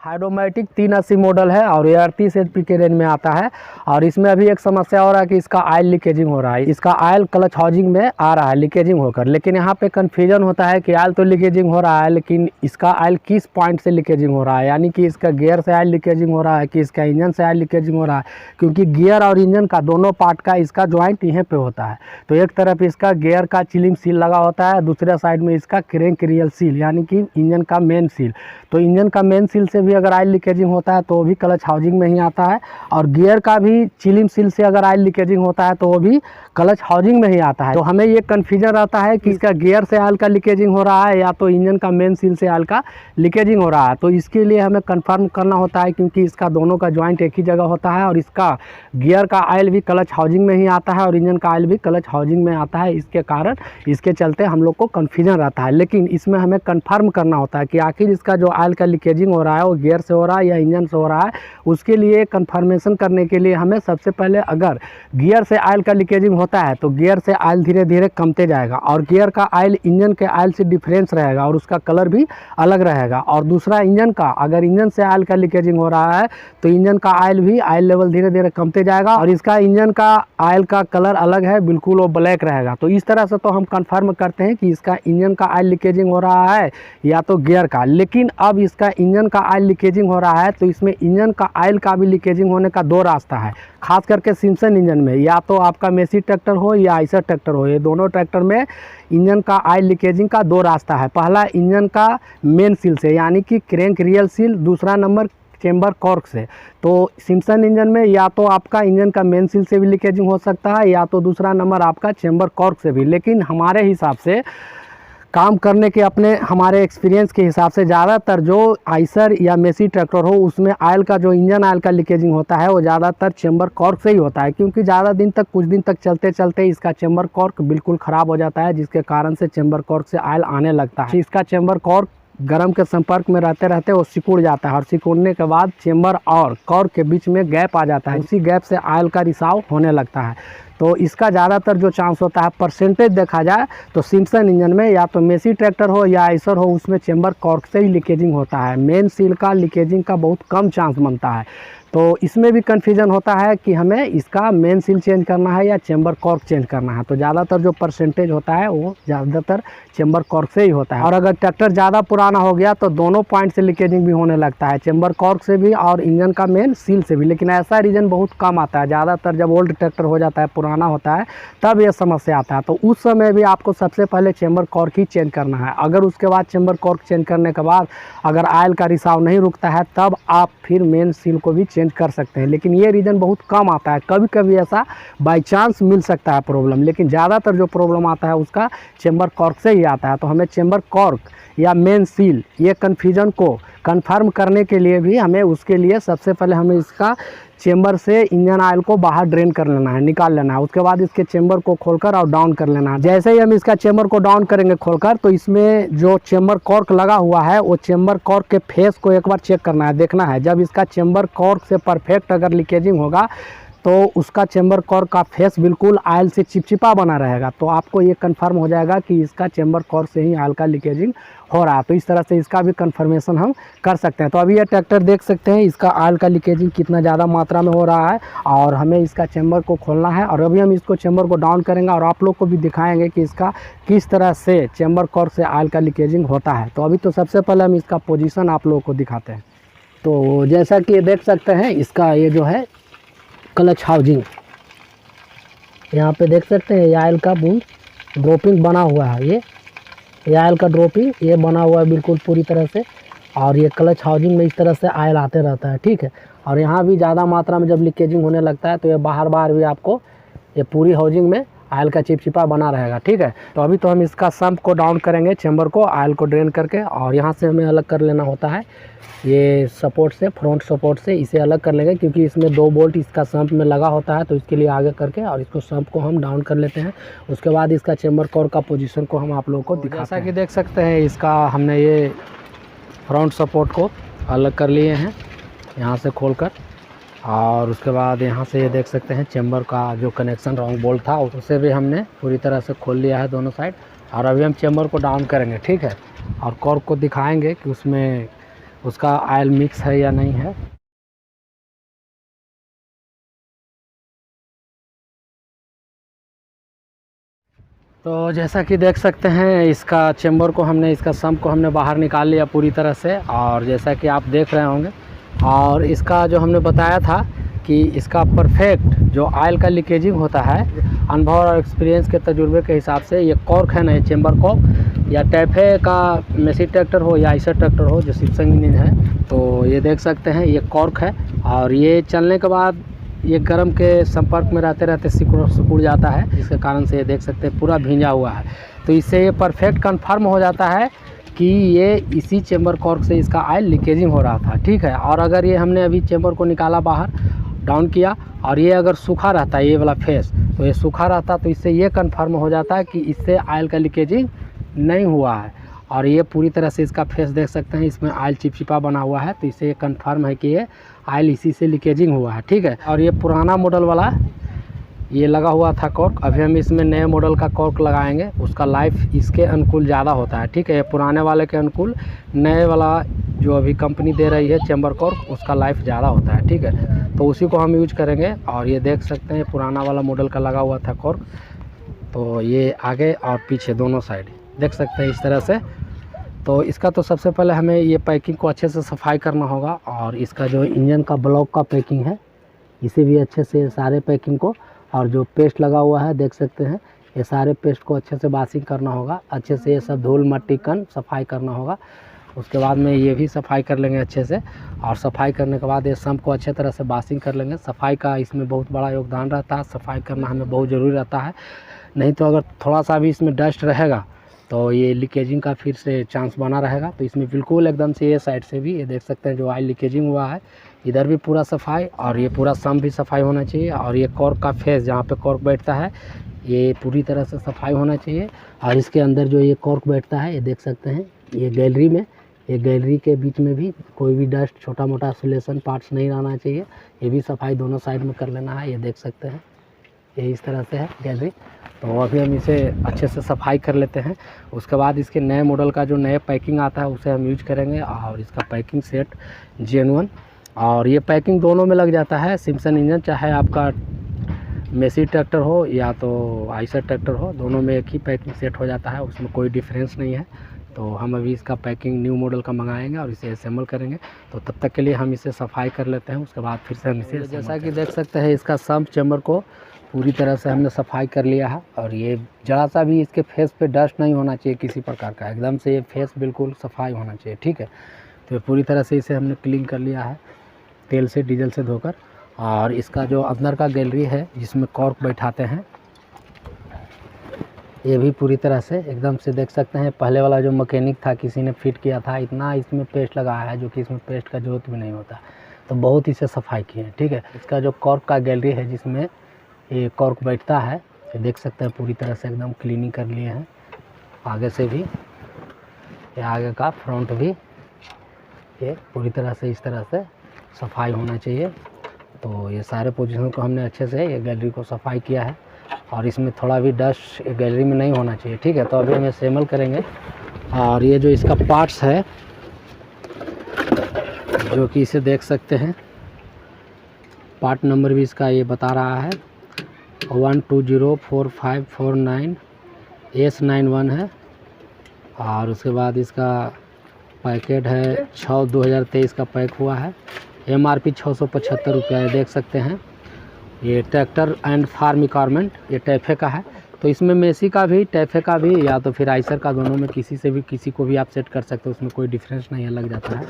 हाइड्रोमेटिक 380 model है और ये 38 HP के रेंज में आता है। और इसमें अभी एक समस्या हो रहा है कि इसका ऑयल लीकेजिंग हो रहा है। इसका ऑयल क्लच हाउसिंग में आ रहा है लीकेजिंग होकर, लेकिन यहाँ पे कन्फ्यूजन होता है कि ऑयल तो लीकेजिंग हो रहा है, लेकिन इसका ऑयल किस पॉइंट से लीकेजिंग हो रहा है, यानी कि इसका गियर से ऑयल लीकेजिंग हो रहा है कि इसका इंजन से ऑयल लीकेजिंग हो रहा है। क्योंकि गियर और इंजन का दोनों पार्ट का इसका ज्वाइंट यहीं पे होता है। तो एक तरफ इसका गियर का चिलिंग सील लगा होता है, दूसरे साइड में इसका क्रैंक रियल सील यानी कि इंजन का मेन सील। तो इंजन का मेन सील से भी अगर ऑयल लीकेजिंग होता है तो वो भी क्लच हाउसिंग में ही आता है, और गियर का भी चिलिंग सील से अगर ऑयल लीकेजिंग होता है तो वो भी क्लच हाउसिंग में ही आता है। तो हमें ये कन्फ्यूजन रहता है कि इसका गियर से ऑयल का लीकेजिंग हो रहा है या तो इंजन का मेन सील से ऑयल का लीकेजिंग हो रहा है। तो इसके लिए हमें कंफर्म करना होता है, क्योंकि इसका दोनों का ज्वाइंट एक ही जगह होता है और इसका गियर का ऑयल भी क्लच हाउसिंग में ही आता है और इंजन का ऑयल भी क्लच हाउसिंग में आता है। इसके कारण इसके चलते हम लोग को कन्फ्यूजन रहता है। लेकिन इसमें हमें कंफर्म करना होता है कि आखिर इसका जो ऑयल का लीकेजिंग हो रहा है वो गियर से हो रहा है या इंजन से हो रहा है। उसके लिए कंफर्मेशन करने के लिए हमें सबसे पहले, अगर गियर से ऑयल का लीकेजिंग होता है तो गियर से ऑयल धीरे धीरे कमते जाएगा और गियर का ऑयल इंजन के ऑयल से डिफरेंस रहेगा और उसका कलर भी अलग रहेगा। और दूसरा, इंजन का, अगर इंजन से ऑयल का लीकेजिंग हो रहा है तो इंजन का ऑयल भी, ऑयल लेवल धीरे धीरे कमते जाएगा और इसका इंजन का ऑयल का कलर अलग है, बिल्कुल वो ब्लैक रहेगा। तो इस तरह से तो हम कंफर्म करते हैं कि इसका इंजन का ऑयल लीकेजिंग हो रहा है या तो गियर का। लेकिन अब इसका इंजन का ऑयल लीकेजिंग हो रहा है तो इसमें इंजन का ऑयल का भी लीकेजिंग होने का दो रास्ता है, खास करके सिम्पसन इंजन में। या तो आपका मेसी ट्रैक्टर हो या आइसर ट्रैक्टर हो, ये दोनों ट्रैक्टर में इंजन का ऑयल लीकेजिंग का दो रास्ता है। पहला इंजन का मेन सील से यानी कि क्रैंक रियल सील, दूसरा नंबर चेंबर कॉर्क से। तो सिम्पसन इंजन में या तो आपका इंजन का मेन सील से भी लीकेजिंग हो सकता है या तो दूसरा नंबर आपका चेंबर कॉर्क से भी। लेकिन हमारे हिसाब से, काम करने के अपने हमारे एक्सपीरियंस के हिसाब से, ज़्यादातर जो आइसर या मेसी ट्रैक्टर हो उसमें ऑयल का, जो इंजन ऑयल का लीकेजिंग होता है वो ज़्यादातर चेंबर कॉर्क से ही होता है। क्योंकि ज़्यादा दिन तक, कुछ दिन तक चलते चलते इसका चेंबर कॉर्क बिल्कुल ख़राब हो जाता है, जिसके कारण से चेंबर कॉर्क से ऑयल आने लगता है। इसका चेंबर कॉर्क गर्म के संपर्क में रहते रहते वो सिकुड़ जाता है और सिकुड़ने के बाद चेंबर और कॉर्क के बीच में गैप आ जाता है। उसी गैप से ऑयल का रिसाव होने लगता है। तो इसका ज़्यादातर जो चांस होता है, परसेंटेज देखा जाए तो सिम्पसन इंजन में या तो मेसी ट्रैक्टर हो या आइसर हो, उसमें चेंबर कॉर्क से ही लीकेजिंग होता है। मेन सील का लीकेजिंग का बहुत कम चांस बनता है। तो इसमें भी कन्फ्यूजन होता है कि हमें इसका मेन सील चेंज करना है या चेंबर कॉर्क चेंज करना है। तो ज़्यादातर जो परसेंटेज होता है वो ज़्यादातर चेंबर कॉर्क से ही होता है। और अगर ट्रैक्टर ज़्यादा पुराना हो गया तो दोनों पॉइंट से लीकेजिंग भी होने लगता है, चेंबर कॉर्क से भी और इंजन का मेन सील से भी। लेकिन ऐसा रीजन बहुत कम आता है। ज़्यादातर जब ओल्ड ट्रैक्टर हो जाता है, पुराना होता है, तब ये समस्या आता है। तो उस समय भी आपको सबसे पहले चेंबर कॉर्क ही चेंज करना है। अगर उसके बाद चेंबर कॉर्क चेंज करने के बाद अगर ऑयल का रिसाव नहीं रुकता है, तब आप फिर मेन सील को भी चेंज कर सकते हैं। लेकिन ये रीज़न बहुत कम आता है। कभी कभी ऐसा बाय चांस मिल सकता है प्रॉब्लम, लेकिन ज़्यादातर जो प्रॉब्लम आता है उसका चेंबर कॉर्क से ही आता है। तो हमें चेंबर कॉर्क या मेन सील, ये कन्फ्यूजन को कंफर्म करने के लिए भी हमें, उसके लिए सबसे पहले हमें इसका चेंबर से इंजन ऑयल को बाहर ड्रेन कर लेना है, निकाल लेना है। उसके बाद इसके चेंबर को खोलकर और डाउन कर लेना है। जैसे ही हम इसका चेंबर को डाउन करेंगे खोलकर, तो इसमें जो चेंबर कॉर्क लगा हुआ है वो चेंबर कॉर्क के फेस को एक बार चेक करना है, देखना है। जब इसका चेंबर कॉर्क से परफेक्ट अगर लीकेजिंग होगा तो उसका चेंबर कॉर्क का फेस बिल्कुल ऑयल से चिपचिपा बना रहेगा, तो आपको ये कंफर्म हो जाएगा कि इसका चेंबर कॉर्क से ही ऑयल का लीकेजिंग हो रहा है। तो इस तरह से इसका भी कंफर्मेशन हम कर सकते हैं। तो अभी ये ट्रैक्टर देख सकते हैं, इसका ऑयल का लीकेजिंग कितना ज़्यादा मात्रा में हो रहा है और हमें इसका चेंबर को खोलना है। और अभी हम इसको चेंबर को डाउन करेंगे और आप लोग को भी दिखाएंगे कि इसका किस तरह से चेंबर कॉर्क से ऑयल का लीकेजिंग होता है। तो अभी तो सबसे पहले हम इसका पोजीशन आप लोगों को दिखाते हैं। तो जैसा कि देख सकते हैं, इसका ये जो है क्लच हाउसिंग, यहाँ पे देख सकते हैं, ये ऑयल का बूंद ड्रॉपिंग बना हुआ है। ये ऑयल का ड्रॉपिंग ये बना हुआ है बिल्कुल पूरी तरह से। और ये क्लच हाउसिंग में इस तरह से ऑयल आते रहता है, ठीक है। और यहाँ भी ज़्यादा मात्रा में जब लीकेजिंग होने लगता है तो ये बाहर भी आपको ये पूरी हाउसिंग में ऑयल का चिपचिपा बना रहेगा, ठीक है। तो अभी तो हम इसका सम्प को डाउन करेंगे, चेंबर को ऑयल को ड्रेन करके, और यहाँ से हमें अलग कर लेना होता है। ये सपोर्ट से, फ्रंट सपोर्ट से इसे अलग कर लेंगे, क्योंकि इसमें 2 बोल्ट इसका सम्प में लगा होता है। तो इसके लिए आगे करके और इसको सम्प को हम डाउन कर लेते हैं। उसके बाद इसका चेंबर कॉर्क का पोजीशन को हम आप लोगों को दिखाते हैं। जैसा कि देख सकते हैं, इसका हमने ये फ्रंट सपोर्ट को अलग कर लिए हैं यहाँ से खोलकर, और उसके बाद यहाँ से ये देख सकते हैं चेंबर का जो कनेक्शन रॉन्ग बोल्ट था उसे भी हमने पूरी तरह से खोल लिया है दोनों साइड। और अभी हम चेंबर को डाउन करेंगे, ठीक है, और कॉर्क को दिखाएंगे कि उसमें उसका ऑयल मिक्स है या नहीं है। तो जैसा कि देख सकते हैं इसका चेम्बर को हमने, इसका सम्प को हमने बाहर निकाल लिया पूरी तरह से। और जैसा कि आप देख रहे होंगे, और इसका जो हमने बताया था कि इसका परफेक्ट जो ऑयल का लीकेजिंग होता है, अनुभव और एक्सपीरियंस के तजुर्बे के हिसाब से ये कॉर्क है ना, ये चेम्बर कॉर्क, या टैफे का मेसी ट्रैक्टर हो या आइसर ट्रैक्टर हो जो सिप्सन इंजन है, तो ये देख सकते हैं ये कॉर्क है। और ये चलने के बाद ये गर्म के संपर्क में रहते रहते सिकुड़ जाता है, जिसके कारण से ये देख सकते हैं पूरा भींजा हुआ है। तो इससे ये परफेक्ट कंफर्म हो जाता है कि ये इसी चेम्बर कॉर्क से इसका ऑयल लीकेजिंग हो रहा था, ठीक है। और अगर ये हमने अभी चेम्बर को निकाला बाहर, डाउन किया, और ये अगर सूखा रहता है ये वाला फेस, तो ये सूखा रहता तो इससे ये कंफर्म हो जाता है कि इससे ऑयल का लीकेजिंग नहीं हुआ है। और ये पूरी तरह से इसका फेस देख सकते हैं, इसमें ऑयल चिपचिपा बना हुआ है, तो इससे ये कंफर्म है कि ये ऑयल इसी से लीकेजिंग हुआ है, ठीक है। और ये पुराना मॉडल वाला ये लगा हुआ था कॉर्क, अभी हम इसमें नए मॉडल का कॉर्क लगाएंगे, उसका लाइफ इसके अनुकूल ज़्यादा होता है, ठीक है। पुराने वाले के अनुकूल नए वाला जो अभी कंपनी दे रही है चेम्बर कॉर्क, उसका लाइफ ज़्यादा होता है, ठीक है। तो उसी को हम यूज करेंगे। और ये देख सकते हैं पुराना वाला मॉडल का लगा हुआ था कॉर्क, तो ये आगे और पीछे दोनों साइड देख सकते हैं इस तरह से। तो इसका तो सबसे पहले हमें ये पैकिंग को अच्छे से सफाई करना होगा। और इसका जो इंजन का ब्लॉक का पैकिंग है, इसे भी अच्छे से सारे पैकिंग को, और जो पेस्ट लगा हुआ है देख सकते हैं, ये सारे पेस्ट को अच्छे से बासिंग करना होगा, अच्छे से ये सब धूल मट्टी कण सफाई करना होगा। उसके बाद में ये भी सफाई कर लेंगे अच्छे से। और सफाई करने के बाद ये सम्प को अच्छे तरह से बासिंग कर लेंगे। सफाई का इसमें बहुत बड़ा योगदान रहता है, सफाई करना हमें बहुत ज़रूरी रहता है। नहीं तो अगर थोड़ा सा भी इसमें डस्ट रहेगा तो ये लीकेजिंग का फिर से चांस बना रहेगा। तो इसमें बिल्कुल एकदम से ये साइड से भी ये देख सकते हैं जो ऑयल लीकेजिंग हुआ है, इधर भी पूरा सफाई, और ये पूरा सम्प भी सफाई होना चाहिए। और ये कॉर्क का फेस जहाँ पे कॉर्क बैठता है ये पूरी तरह से सफाई होना चाहिए। और इसके अंदर जो ये कॉर्क बैठता है ये देख सकते हैं, ये गैलरी में, ये गैलरी के बीच में भी कोई भी डस्ट, छोटा मोटा सोल्यूशन पार्ट्स नहीं रहना चाहिए। ये भी सफाई दोनों साइड में कर लेना है। ये देख सकते हैं ये इस तरह से है गैलरी। तो अभी हम इसे अच्छे से सफाई कर लेते हैं। उसके बाद इसके नए मॉडल का जो नए पैकिंग आता है उसे हम यूज करेंगे। और इसका पैकिंग सेट जेन्युइन, और ये पैकिंग दोनों में लग जाता है। सिम्सन इंजन चाहे आपका मेसी ट्रैक्टर हो या तो आइसर ट्रैक्टर हो, दोनों में एक ही पैकिंग सेट हो जाता है, उसमें कोई डिफरेंस नहीं है। तो हम अभी इसका पैकिंग न्यू मॉडल का मंगाएंगे और इसे असेंबल करेंगे। तो तब तक के लिए हम इसे सफाई कर लेते हैं, उसके बाद फिर से हम इसे, जैसा कि देख सकते हैं इसका सम्प चेम्बर को पूरी तरह से हमने सफाई कर लिया है। और ये ज़रा सा भी इसके फेस पे डस्ट नहीं होना चाहिए किसी प्रकार का, एकदम से ये फेस बिल्कुल सफाई होना चाहिए, ठीक है। तो पूरी तरह से इसे हमने क्लीन कर लिया है तेल से, डीजल से धोकर। और इसका जो अंदर का गैलरी है जिसमें कॉर्क बैठाते हैं, ये भी पूरी तरह से एकदम से देख सकते हैं। पहले वाला जो मैकेनिक था किसी ने फिट किया था, इतना इसमें पेस्ट लगाया है जो कि इसमें पेस्ट का जरूरत भी नहीं होता, तो बहुत इसे सफाई की है, ठीक है। इसका जो कॉर्क का गैलरी है जिसमें ये कॉर्क बैठता है, ये देख सकते हैं पूरी तरह से एकदम क्लीनिंग कर लिए हैं। आगे से भी, ये आगे का फ्रंट भी, ये पूरी तरह से इस तरह से सफाई होना चाहिए। तो ये सारे पोजीशन को हमने अच्छे से ये गैलरी को सफाई किया है। और इसमें थोड़ा भी डस्ट गैलरी में नहीं होना चाहिए, ठीक है। तो अभी हम असेंबल करेंगे। और ये जो इसका पार्ट्स है जो कि इसे देख सकते हैं, पार्ट नंबर भी इसका ये बता रहा है 120454 S91 है। और उसके बाद इसका पैकेट है 6/2023 का पैक हुआ है। MRP 675 रुपया है, देख सकते हैं। ये ट्रैक्टर एंड फार्म इक्विपमेंट, ये टैफे का है। तो इसमें मेसी का भी, टैफे का भी, या तो फिर आइसर का, दोनों में किसी से भी, किसी को भी आप सेट कर सकते हो, उसमें कोई डिफरेंस नहीं है, लग जाता है।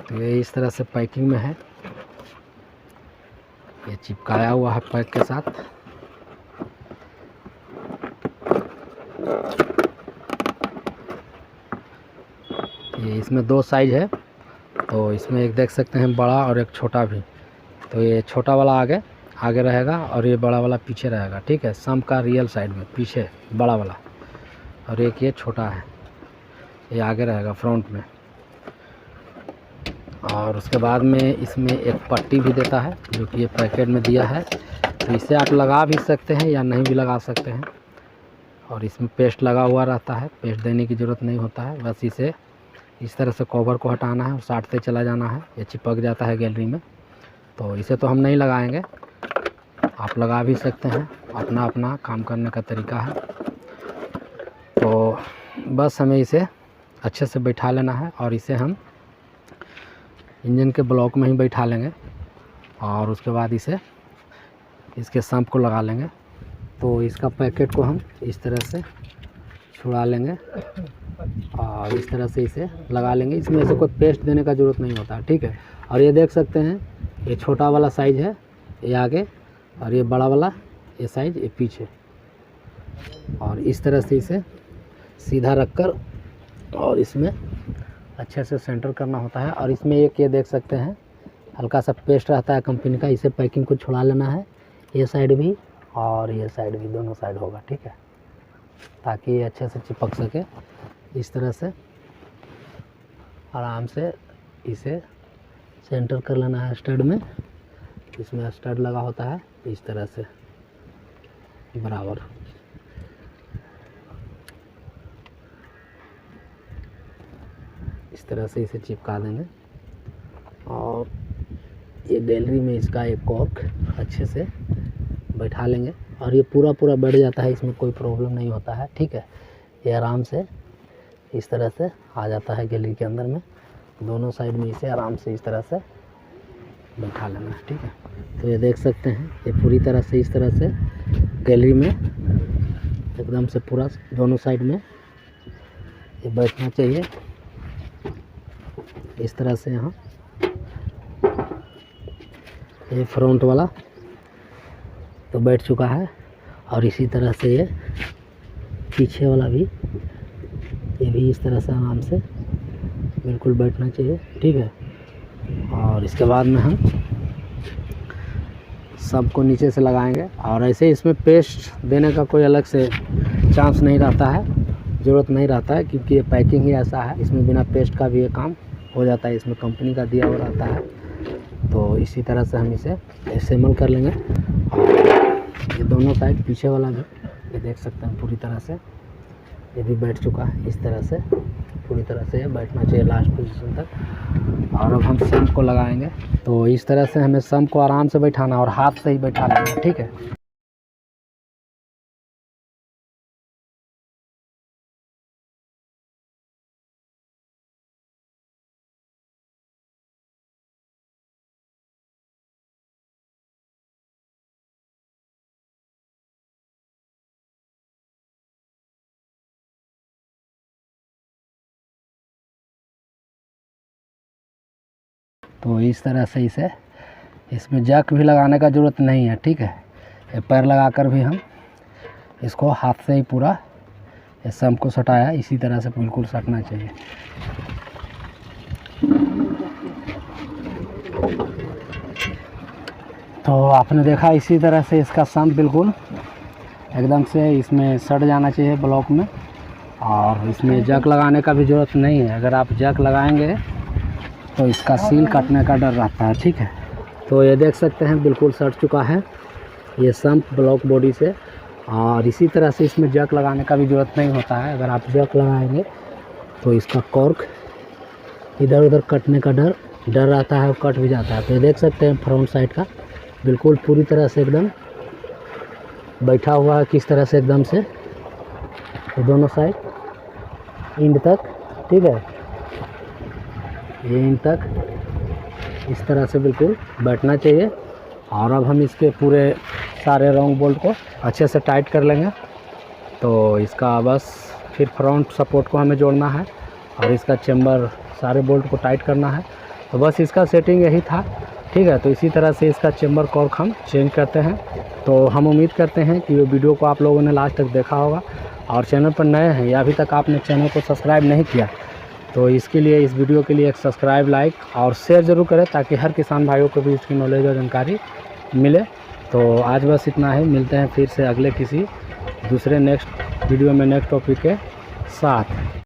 तो ये इस तरह से पैकिंग में है, ये चिपकाया हुआ है पैक के साथ। ये इसमें 2 साइज है, तो इसमें एक देख सकते हैं बड़ा और एक छोटा भी। तो ये छोटा वाला आगे रहेगा और ये बड़ा वाला पीछे रहेगा, ठीक है। सम्प का रियल साइड में पीछे बड़ा वाला, और एक ये छोटा है, ये आगे रहेगा फ्रंट में। और उसके बाद में इसमें एक पट्टी भी देता है जो कि ये पैकेट में दिया है। तो इसे आप लगा भी सकते हैं या नहीं भी लगा सकते हैं। और इसमें पेस्ट लगा हुआ रहता है, पेस्ट देने की ज़रूरत नहीं होता है। बस इसे इस तरह से कवर को हटाना है और साटते चला जाना है, ये चिपक जाता है गैलरी में। तो इसे तो हम नहीं लगाएंगे, आप लगा भी सकते हैं, अपना अपना काम करने का तरीका है। तो बस हमें इसे अच्छे से बैठा लेना है और इसे हम इंजन के ब्लॉक में ही बैठा लेंगे और उसके बाद इसे इसके सम्प को लगा लेंगे। तो इसका पैकेट को हम इस तरह से छुड़ा लेंगे और इस तरह से इसे लगा लेंगे। इसमें ऐसे कोई पेस्ट देने का ज़रूरत नहीं होता, ठीक है। और ये देख सकते हैं, ये छोटा वाला साइज़ है ये आगे और ये बड़ा वाला ये साइज़ ये पीछे। और इस तरह से इसे सीधा रखकर और इसमें अच्छे से सेंटर करना होता है। और इसमें एक ये देख सकते हैं हल्का सा पेस्ट रहता है कंपनी का, इसे पैकिंग को छुड़ा लेना है, ये साइड भी और ये साइड भी, दोनों साइड होगा, ठीक है, ताकि ये अच्छे से चिपक सके। इस तरह से आराम से इसे सेंटर कर लेना है स्टड में। इसमें स्टड लगा होता है इस तरह से बराबर। इस तरह से इसे चिपका देंगे और ये गैलरी में इसका एक कॉर्क अच्छे से बैठा लेंगे और ये पूरा बैठ जाता है, इसमें कोई प्रॉब्लम नहीं होता है, ठीक है। ये आराम से इस तरह से आ जाता है गैलरी के अंदर में, दोनों साइड में इसे आराम से इस तरह से बैठा लेना है, ठीक है। तो ये देख सकते हैं ये पूरी तरह से इस तरह से गैलरी में एकदम से पूरा दोनों साइड में ये बैठना चाहिए इस तरह से। यहाँ ये फ्रंट वाला तो बैठ चुका है और इसी तरह से ये पीछे वाला भी, ये भी इस तरह से आराम से बिल्कुल बैठना चाहिए, ठीक है। और इसके बाद में हम सबको नीचे से लगाएंगे और ऐसे इसमें पेस्ट देने का कोई अलग से चांस नहीं रहता है, ज़रूरत नहीं रहता है, क्योंकि ये पैकिंग ही ऐसा है, इसमें बिना पेस्ट का भी ये काम हो जाता है, इसमें कंपनी का दिया हुआ रहता है। तो इसी तरह से हम इसे असेंबल कर लेंगे। और ये दोनों साइड पीछे वाला भी ये देख सकते हैं पूरी तरह से ये भी बैठ चुका है, इस तरह से पूरी तरह से बैठना चाहिए लास्ट पोजीशन तक। और अब हम सम्प को लगाएंगे। तो इस तरह से हमें सम्प को आराम से बैठाना और हाथ से ही बैठा लेना, ठीक है। तो इस तरह से इसे, इसमें जैक भी लगाने का ज़रूरत नहीं है, ठीक है। ये पैर लगाकर भी हम इसको हाथ से ही पूरा ये सम्प को सटाया, इसी तरह से बिल्कुल सटना चाहिए। तो आपने देखा इसी तरह से इसका सम्प बिल्कुल एकदम से इसमें सट जाना चाहिए ब्लॉक में। और इसमें जैक लगाने का भी ज़रूरत नहीं है, अगर आप जैक लगाएंगे तो इसका सील कटने का डर रहता है, ठीक है। तो ये देख सकते हैं बिल्कुल सट चुका है ये सम्प ब्लॉक बॉडी से। और इसी तरह से इसमें जैक लगाने का भी ज़रूरत नहीं होता है, अगर आप जैक लगाएंगे तो इसका कॉर्क इधर उधर कटने का डर रहता है और कट भी जाता है। तो ये देख सकते हैं फ्रंट साइड का बिल्कुल पूरी तरह से एकदम बैठा हुआ है, किस तरह से एकदम से तो दोनों साइड इंड तक, ठीक है, ये इंड तक इस तरह से बिल्कुल बैठना चाहिए। और अब हम इसके पूरे सारे राउंड बोल्ट को अच्छे से टाइट कर लेंगे। तो इसका बस फिर फ्रंट सपोर्ट को हमें जोड़ना है और इसका चेम्बर सारे बोल्ट को टाइट करना है। तो बस इसका सेटिंग यही था, ठीक है। तो इसी तरह से इसका चेम्बर कॉर्क हम चेंज करते हैं। तो हम उम्मीद करते हैं कि ये वीडियो को आप लोगों ने लास्ट तक देखा होगा। और चैनल पर नए हैं या अभी तक आपने चैनल को सब्सक्राइब नहीं किया तो इसके लिए, इस वीडियो के लिए एक सब्सक्राइब, लाइक और शेयर ज़रूर करें, ताकि हर किसान भाइयों को भी इसकी नॉलेज और जानकारी मिले। तो आज बस इतना ही, मिलते हैं फिर से अगले किसी दूसरे नेक्स्ट वीडियो में नेक्स्ट टॉपिक के साथ।